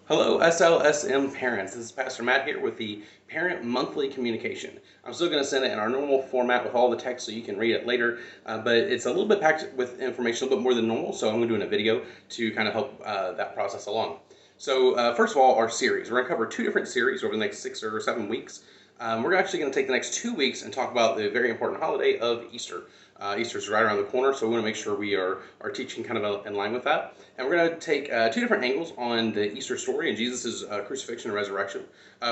Hello, SLSM parents. This is Pastor Matt here with the Parent Monthly Communication. I'm still going to send it in our normal format with all the text so you can read it later, but it's a little bit packed with information, a little bit more than normal, so I'm going to do in a video to kind of help that process along. So, first of all, our series. We're going to cover two different series over the next 6 or 7 weeks. We're actually going to take the next 2 weeks and talk about the very important holiday of Easter. Easter's right around the corner, so we want to make sure we are teaching kind of in line with that. And we're going to take two different angles on the Easter story and Jesus' crucifixion and resurrection.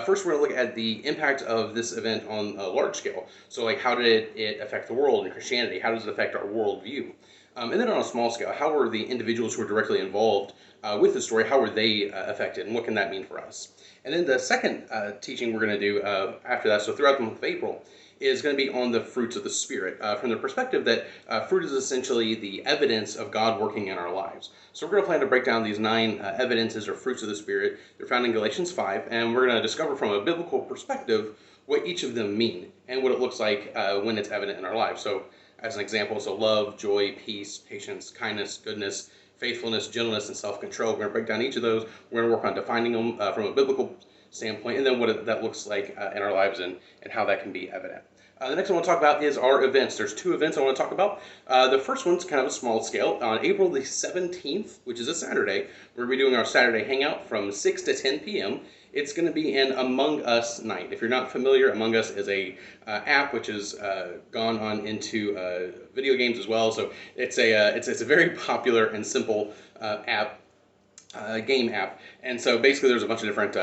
First, we're going to look at the impact of this event on a large scale. So, like, how did it affect the world and Christianity? How does it affect our worldview? And then on a small scale, how were the individuals who were directly involved with the story, how were they affected, and what can that mean for us? And then the second teaching we're going to do after that, so throughout the month of April, is going to be on the fruits of the Spirit, from the perspective that fruit is essentially the evidence of God working in our lives. So we're going to plan to break down these 9 evidences or fruits of the Spirit. They're found in Galatians 5, and we're going to discover from a biblical perspective what each of them mean and what it looks like when it's evident in our lives. So as an example, so love, joy, peace, patience, kindness, goodness, faithfulness, gentleness, and self-control. We're going to break down each of those. We're going to work on defining them from a biblical standpoint, and then what that looks like in our lives and how that can be evident. The next one I want to talk about is our events. There's 2 events I want to talk about. The first one's kind of a small scale. On April the 17th, which is a Saturday, we're going to be doing our Saturday Hangout from 6 to 10 p.m. It's going to be an Among Us night. If you're not familiar, Among Us is a app which has gone on into video games as well. So it's a very popular and simple app. Game app, and so basically there's a bunch of different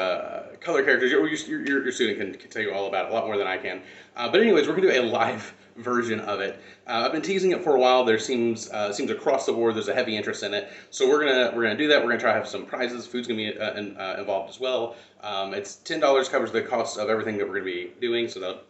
color characters. Your student can tell you all about it, a lot more than I can. But anyways, we're gonna do a live version of it. I've been teasing it for a while. There seems across the board there's a heavy interest in it. So we're gonna do that. We're gonna try to have some prizes. Food's gonna be involved as well. It's $10 covers the cost of everything that we're gonna be doing. So that'll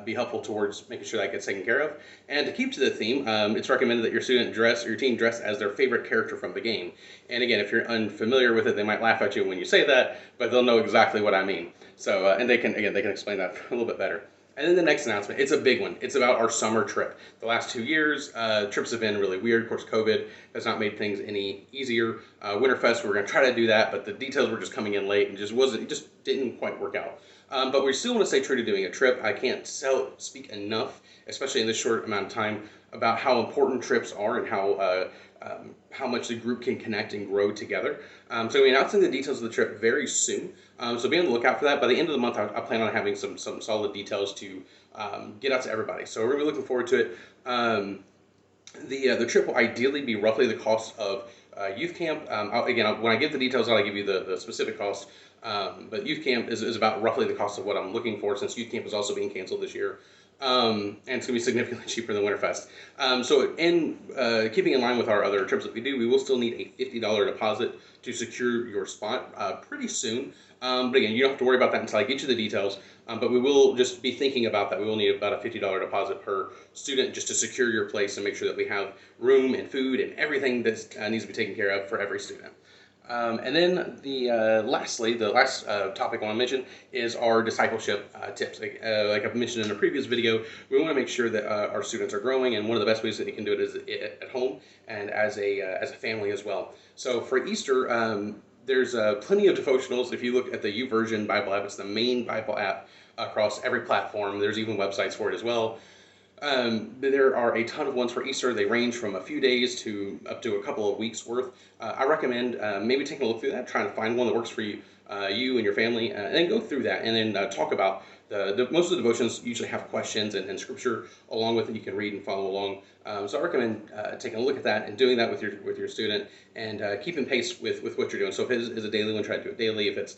be helpful towards making sure that gets taken care of. And to keep to the theme, it's recommended that your student dress or your team dress as their favorite character from the game. And again, if you're unfamiliar with it, they might laugh at you when you say that, but they'll know exactly what I mean. So, and they can explain that a little bit better. And then the next announcement, it's a big one. It's about our summer trip. The last 2 years, trips have been really weird. Of course, COVID has not made things any easier. Winterfest, we're going to try to do that, but the details were just coming in late and it just didn't quite work out. But we still want to stay true to doing a trip. I can't speak enough, especially in this short amount of time, about how important trips are and how much the group can connect and grow together. So we're announcing the details of the trip very soon. So be on the lookout for that. By the end of the month, I plan on having some solid details to get out to everybody. So we're going to be looking forward to it. The trip will ideally be roughly the cost of youth camp. Again, when I give the details out, I'll give you the specific cost. But youth camp is about roughly the cost of what I'm looking for, since youth camp is also being canceled this year. And it's going to be significantly cheaper than Winterfest. So in keeping in line with our other trips that we do, we will still need a $50 deposit to secure your spot pretty soon. But again, you don't have to worry about that until I get you the details. But we will just be thinking about that. We will need about a $50 deposit per student just to secure your place and make sure that we have room and food and everything that needs to be taken care of for every student. And then lastly, the last topic I want to mention is our discipleship tips. Like I've mentioned in a previous video, we want to make sure that our students are growing, and one of the best ways that they can do it is at home and as a family as well. So for Easter, there's plenty of devotionals. If you look at the YouVersion Bible app, it's the main Bible app across every platform. There's even websites for it as well. There are a ton of ones for Easter. They range from a few days to up to a couple of weeks worth. I recommend maybe taking a look through that, trying to find one that works for you, you and your family, and then go through that and then talk about most of the devotions usually have questions and scripture along with it. You can read and follow along. So I recommend taking a look at that and doing that with your student and keeping pace with what you're doing. So if it is a daily one, try to do it daily. If it's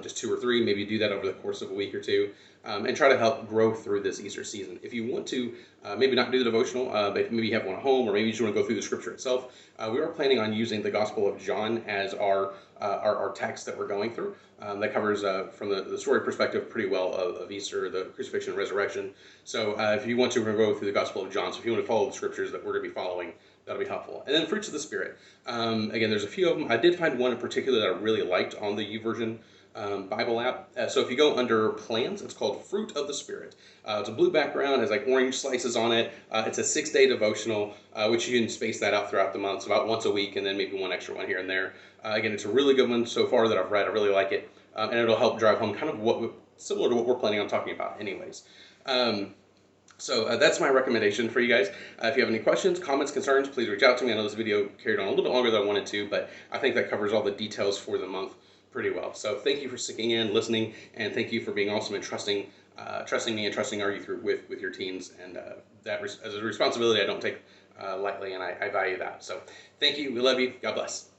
just 2 or 3, maybe do that over the course of a week or two. And try to help grow through this Easter season. If you want to maybe not do the devotional, but maybe you have one at home, or maybe you just want to go through the scripture itself, we are planning on using the Gospel of John as our text that we're going through. That covers, from the story perspective, pretty well of Easter, the crucifixion and resurrection. So if you want to, we're going to go through the Gospel of John. So if you want to follow the scriptures that we're going to be following, that'll be helpful. And then fruits of the Spirit. Again, there's a few of them. I did find one in particular that I really liked on the YouVersion Bible app. So if you go under plans, it's called Fruit of the Spirit. It's a blue background, has like orange slices on it. It's a 6-day devotional, which you can space that out throughout the month, so about once a week, and then maybe one extra one here and there. Again, it's a really good one so far that I've read. I really like it, and it'll help drive home kind of similar to what we're planning on talking about, anyways. So that's my recommendation for you guys. If you have any questions, comments, concerns, please reach out to me. I know this video carried on a little bit longer than I wanted to, but I think that covers all the details for the month pretty well. So thank you for sticking in, listening, and thank you for being awesome and trusting me and trusting our youth with your teens. And that as a responsibility I don't take lightly, and I value that. So thank you. We love you. God bless.